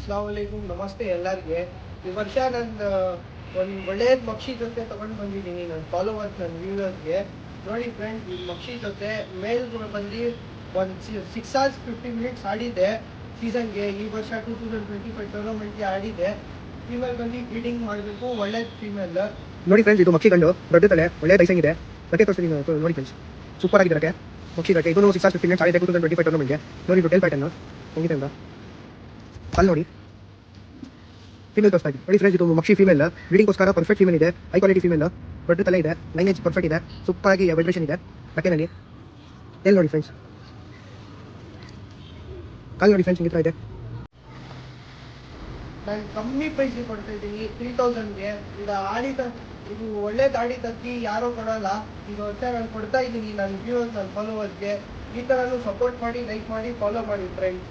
ಅಸ್ಲಾಮಲೈಕುಮ್ ನಮಸ್ತೆ ಎಲ್ಲರಿಗೆ. ಈ ವರ್ಷ ನಾನು ಒಂದು ಒಳ್ಳೆಯದು ಮಕ್ಷಿ ಜೊತೆ ತೊಗೊಂಡು ಬಂದಿದ್ದೀನಿ ನನ್ನ ಫಾಲೋವರ್ಸ್, ನನ್ನ ವ್ಯೂವರ್ಸ್ಗೆ. ನೋಡಿ ಫ್ರೆಂಡ್ಸ್, ಈ ಮಕ್ಷಿ ಜೊತೆ ಮೇಲ್ ಬಂದು ಒಂದು 6 hours 50 minutes ಆಡಿದೆ ಸೀಸನ್ಗೆ. ಈ ವರ್ಷ 2025 ಟೂರ್ನಮೆಂಟ್ಗೆ ಆಡಿದೆ. ಫೀಮೇಲ್ ಬಂದು ಬ್ರೀಡಿಂಗ್ ಮಾಡಬೇಕು, ಒಳ್ಳೆಯ ಫೀಮೇಲ್. ನೋಡಿ ಫ್ರೆಂಡ್ಸ್, ಇದು ಮಕ್ಷಿ ಗಂಡು ದೊಡ್ಡ ತಲೆ, ಒಳ್ಳೆ ದೈಸಂಗಿದೆ. ರಕ್ಕೆ ತೋರಿಸ್ತೀನಿ ನೋಡಿ ಫ್ರೆಂಡ್ಸ್, ಸೂಪರ್ ಆಗಿದೆ ರಕ್ಕೆ. ಮಕ್ಷಿ ರಕ್ಕೆ ಇದು 6 hours 50 minutes ಆಡಿದೆ 2025 ಟೂರ್ನಮೆಂಟ್ಗೆ. ನೋಡಿ ಇದು ಟೇಲ್ ಪ್ಯಾಟರ್ನ್ ಹೆಂಗಿದೆ ಅಂತ ಅಲ್ಲಿ ನೋಡಿ. ಫೀಮೇಲ್ ತೋರಿಸ್ತಾ ಇದ್ದೀನಿ ನೋಡಿ ಫ್ರೆಂಡ್ಸ್, ಇದು ಮಕ್ಷಿ ಫೀಮೇಲ್. ಬ್ರೀಡಿಂಗ್ಗೋಸ್ಕರ ಪರ್ಫೆಕ್ಟ್ ಫೀಮೇಲ್ ಇದೆ, ಹೈ ಕ್ವಾಲಿಟಿ ಫೀಮೇಲ್. ದೊಡ್ಡ ತಲೆ ಇದೆ, ಲೈನೇಜ್ ಪರ್ಫೆಕ್ಟ್ ಇದೆ, ಸೂಪರ್ ಆಗಿ ವೈಬ್ರೇಷನ್ ಇದೆ ರಕ್ಕೆನಲ್ಲಿ. ಟೇಲ್ ನೋಡಿ ಫ್ರೆಂಡ್ಸ್, ಕಾಲ್ ನೋಡಿ ಫ್ರೆಂಡ್ಸ್ ಹಿಂಗಿರ್ತಾ ಇದೆ. ನಾನು ಕಮ್ಮಿ ಪ್ರೈಸ್ಗೆ ಕೊಡ್ತಾ ಇದ್ದೀನಿ 3000ಗೆ. ಇದು ಒಳ್ಳೇದು ಆಡಿ ತಕ್ಕಿ ಯಾರೂ ಕೊಡೋಲ್ಲ. ಇದು ವರ್ಷ ನಾನು ಕೊಡ್ತಾ ಇದ್ದೀನಿ ನನ್ನ ವ್ಯೂವರ್ಸ್, ನನ್ನ ಫಾಲೋವರ್ಸ್ಗೆ. ಈ ಥರನೂ ಸಪೋರ್ಟ್ ಮಾಡಿ, ಲೈಕ್ ಮಾಡಿ, ಫಾಲೋ ಮಾಡಿ ಫ್ರೆಂಡ್ಸ್.